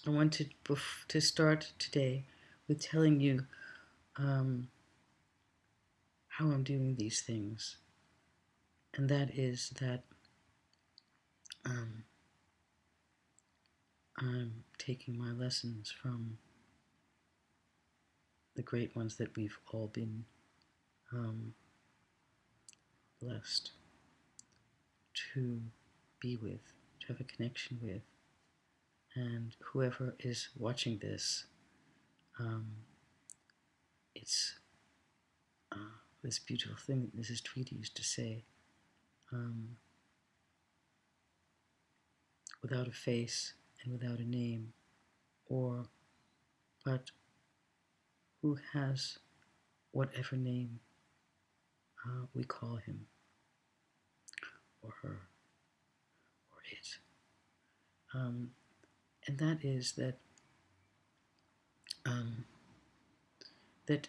I wanted to start today with telling you how I'm doing these things, and that is that um, I'm taking my lessons from the great ones that we've all been um, blessed to be with, to have a connection with, and whoever is watching this, um, it's this beautiful thing that Mrs. Tweedy used to say. Um, Without a face and without a name, or but who has whatever name we call him or her or it. Um, and that is um, that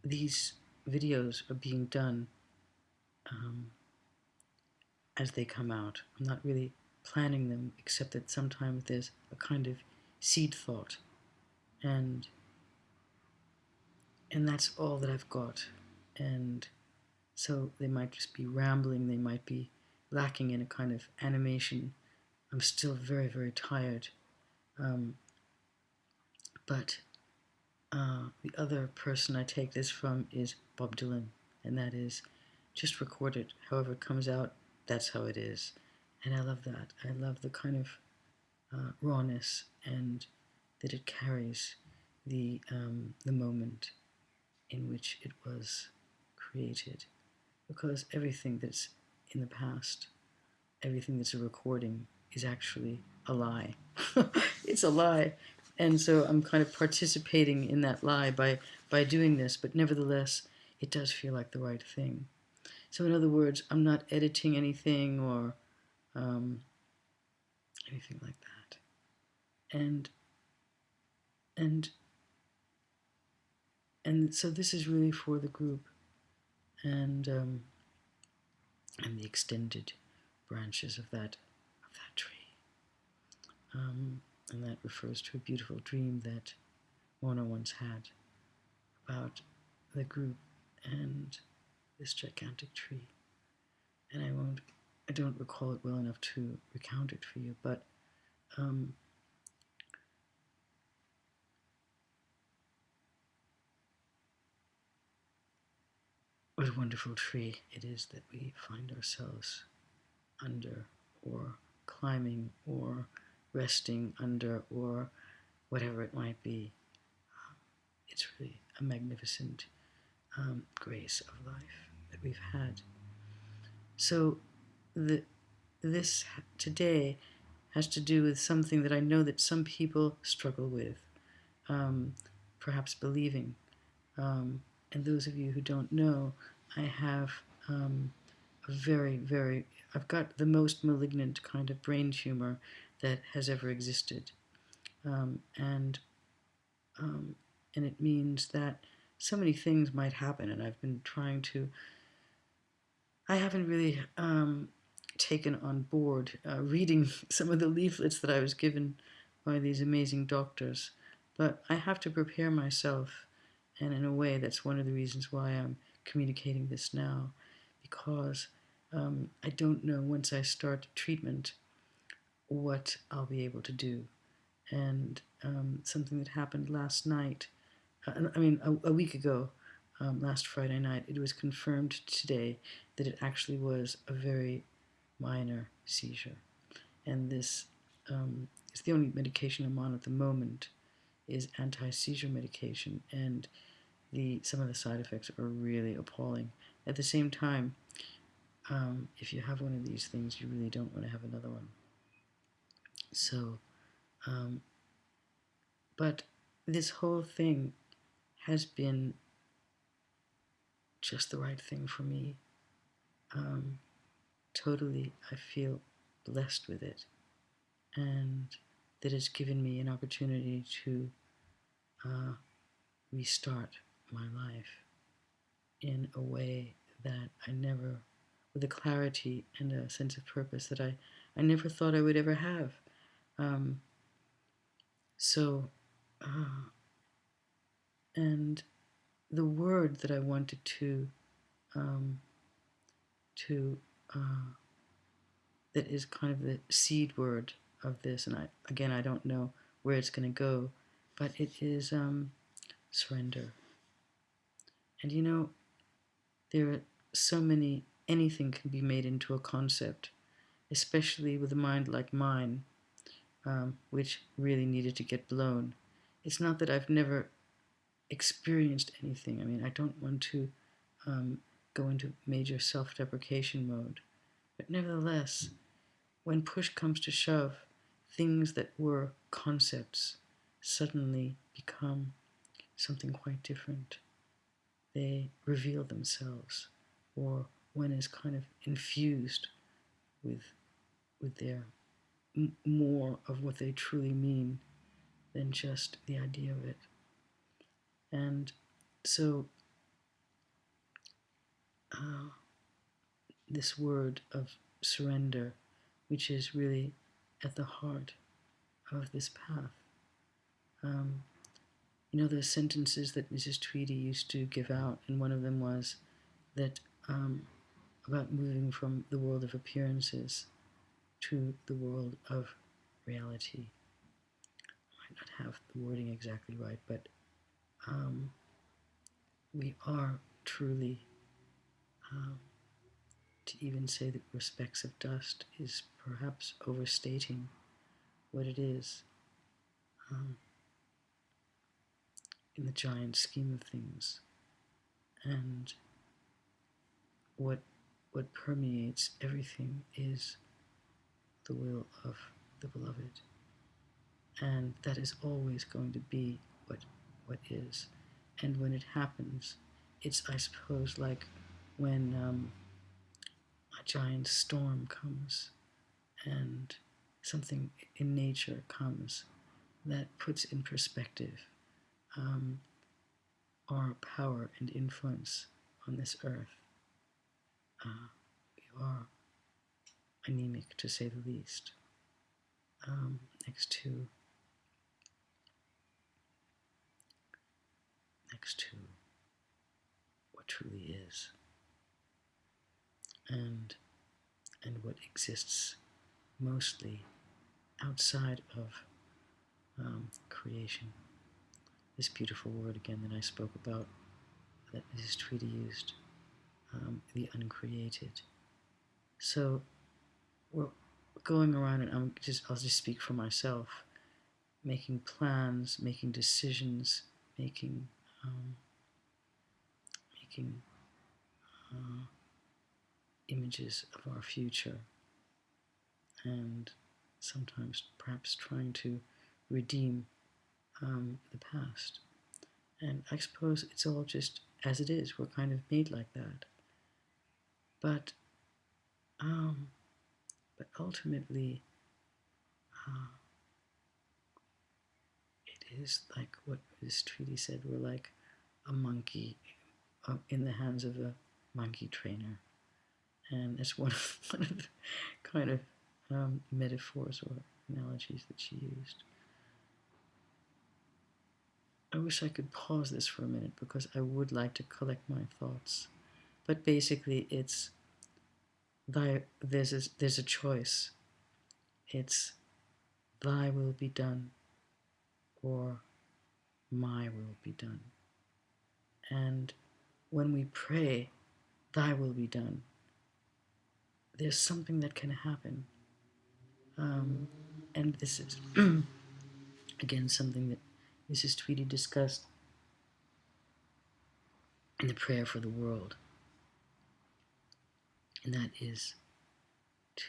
these videos are being done um, as they come out. I'm not really planning them, except that sometimes there's a kind of seed thought, and that's all that I've got. And so they might just be rambling, they might be lacking in a kind of animation. I'm still very, very tired. Um, but the other person I take this from is Bob Dylan, and that is just record it. However it comes out, that's how it is. And I love that. I love the kind of rawness and that it carries the moment in which it was created. Because everything that's in the past, everything that's a recording, is actually a lie. It's a lie. And so I'm kind of participating in that lie by doing this, but nevertheless, it does feel like the right thing. So, in other words, I'm not editing anything or um, anything like that. And and and so this is really for the group and and the extended branches of that tree. And that refers to a beautiful dream that Mona once had about the group and this gigantic tree. And I don't recall it well enough to recount it for you, but um, what a wonderful tree it is that we find ourselves under, or climbing, or resting under, or whatever it might be. It's really a magnificent grace of life that we've had. So the, this today has to do with something that I know that some people struggle with, um, perhaps believing. And those of you who don't know, I have a very, very, I've got the most malignant kind of brain tumor that has ever existed. Um, and, um, and it means that so many things might happen, and I've been trying to, I haven't really taken on board reading some of the leaflets that I was given by these amazing doctors, but I have to prepare myself, and in a way, that's one of the reasons why I'm communicating this now, because I don't know once I start treatment what I'll be able to do. And something that happened last night, a week ago, last Friday night, it was confirmed today that it actually was a very minor seizure. And this is the only medication I'm on at the moment is anti-seizure medication, and some of the side effects are really appalling. At the same time, if you have one of these things, you really don't want to have another one. So, um, but this whole thing has been just the right thing for me. Totally, I feel blessed with it, and that it's given me an opportunity to uh, restart my life in a way that I never, with a clarity and a sense of purpose that I never thought I would ever have. Um, So, and the word that I wanted um, to that is kind of the seed word of this, and I don't know where it's going to go, but it is surrender. And you know, there are so many, anything can be made into a concept, especially with a mind like mine, which really needed to get blown. It's not that I've never experienced anything. I mean, I don't want to um, go into major self deprecation mode, but nevertheless, when push comes to shove, things that were concepts suddenly become something quite different. They reveal themselves, or one is kind of infused with their more of what they truly mean than just the idea of it. And so uh, this word of surrender, which is really at the heart of this path. Um, you know, those sentences that Mrs. Tweedy used to give out, and one of them was that about moving from the world of appearances to the world of reality. I might not have the wording exactly right, but we are truly, um, to even say that we're specks of dust is perhaps overstating what it is um, in the giant scheme of things. And what permeates everything is the will of the beloved, and that is always going to be what is. And when it happens, it's, I suppose, like when a giant storm comes and something in nature comes that puts in perspective um, our power and influence on this earth. We are anemic, to say the least, next to what truly is, and what exists mostly outside of creation. This beautiful word again that I spoke about, that Mrs. Tweedy used, the uncreated. So we're going around, and I'll just speak for myself, making plans, making decisions, making making images of our future, and sometimes perhaps trying to redeem the past. And I suppose it's all just as it is. We're kind of made like that. But um, ultimately, uh, it is like what this treaty said. We're like a monkey in the hands of a monkey trainer, and it's one of the kind of metaphors or analogies that she used. I wish I could pause this for a minute because I would like to collect my thoughts. But basically, it's there's a choice. It's thy will be done or my will be done. And when we pray, thy will be done, there's something that can happen. And this is, again, something that Mrs. Tweedy discussed in the prayer for the world. And that is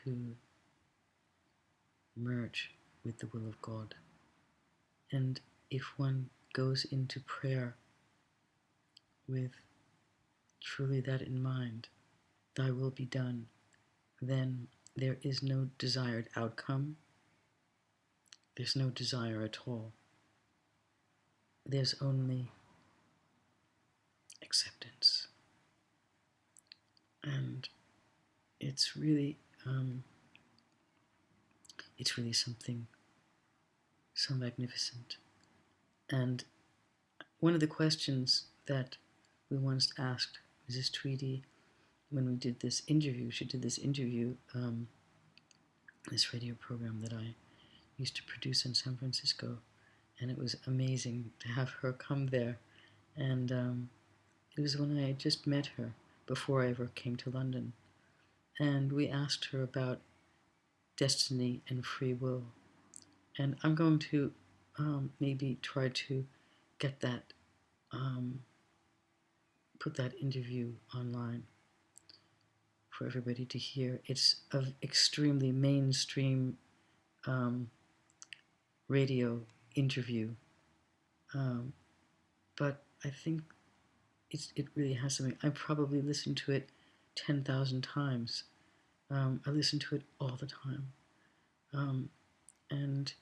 to merge with the will of God. And if one goes into prayer with truly that in mind, thy will be done, then there is no desired outcome. There's no desire at all. There's only acceptance. And it's really something so magnificent. And one of the questions that we once asked Mrs. Tweedy when we did this interview, she did this interview, this radio program that I used to produce in San Francisco, and it was amazing to have her come there. And it was when I had just met her before I ever came to London. And we asked her about destiny and free will. And I'm going to maybe try to get that, put that interview online for everybody to hear. It's an extremely mainstream radio interview, but I think it really has something. I probably listened to it 10,000 times. I listen to it all the time, and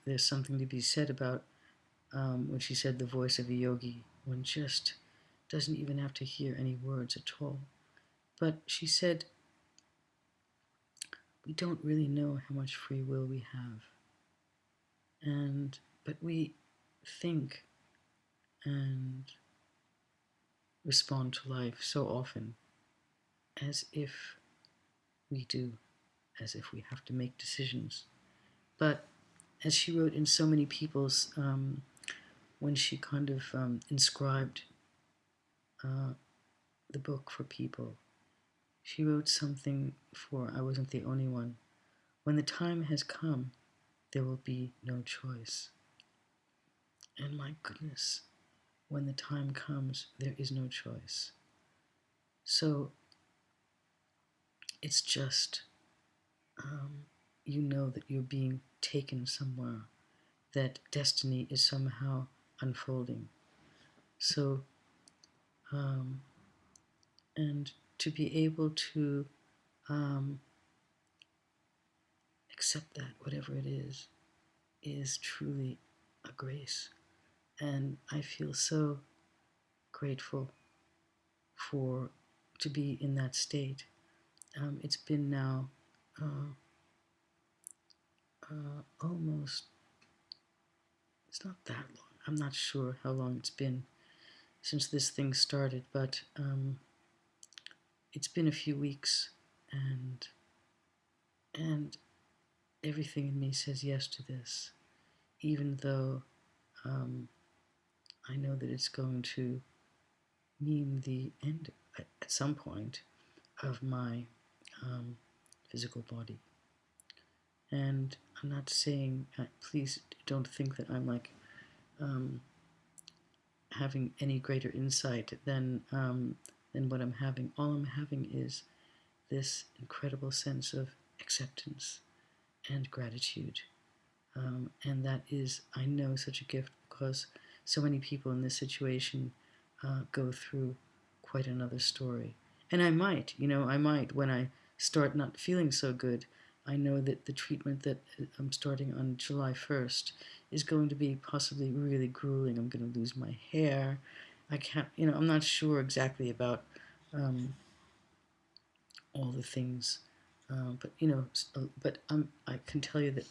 there's something to be said about when she said the voice of a yogi. One just doesn't even have to hear any words at all. But she said, we don't really know how much free will we have, but we think and respond to life so often as if we do, as if we have to make decisions. But as she wrote in so many people's, when she kind of inscribed the book for people, she wrote something for I Wasn't the Only One. When the time has come, there will be no choice. And my goodness, when the time comes, there is no choice. So it's just, you know that you're being taken somewhere, that destiny is somehow unfolding. So, and to be able to accept that, whatever it is truly a grace. And I feel so grateful to be in that state. It's been now almost, it's not that long. I'm not sure how long it's been since this thing started, but it's been a few weeks, and everything in me says yes to this, even though I know that it's going to mean the end at some point of my physical body. And I'm not saying, please don't think that I'm like having any greater insight than what I'm having. All I'm having is this incredible sense of acceptance and gratitude. And that is, I know, such a gift, because so many people in this situation go through quite another story. And I might, when I start not feeling so good, I know that the treatment that I'm starting on July 1st is going to be possibly really grueling. I'm going to lose my hair. I can't, I'm not sure exactly about all the things, but I can tell you that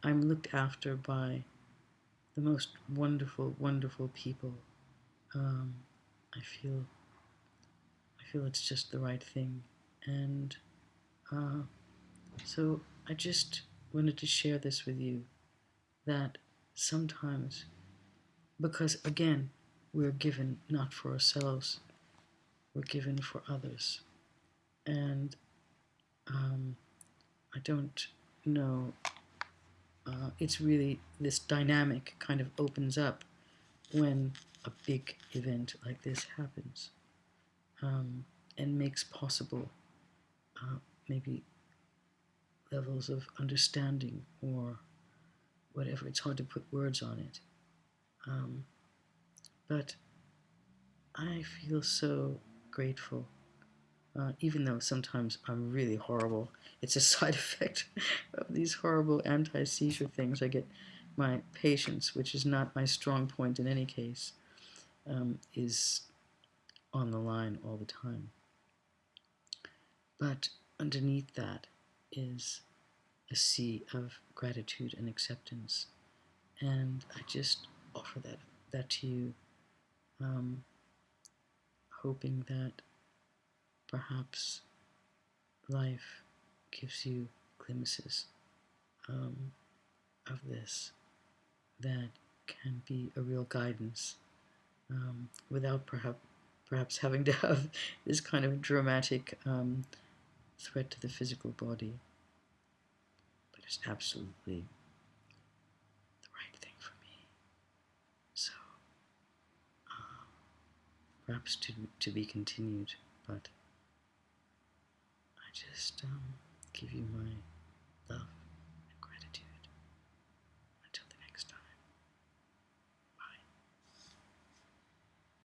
I'm looked after by the most wonderful, wonderful people. I feel it's just the right thing, and so I just wanted to share this with you, that sometimes, because again, we're given not for ourselves, we're given for others, and I don't know, it's really, this dynamic kind of opens up when a big event like this happens, and makes possible maybe levels of understanding or whatever. It's hard to put words on it. But I feel so grateful, even though sometimes I'm really horrible. It's a side effect of these horrible anti-seizure things. I get my patience, which is not my strong point in any case, is on the line all the time. But underneath that is a sea of gratitude and acceptance. And I just offer that to you, um, hoping that perhaps life gives you glimpses um, of this that can be a real guidance, without perhaps having to have this kind of dramatic threat to the physical body. But it's absolutely the right thing for me. So perhaps to be continued, but I just give you my love.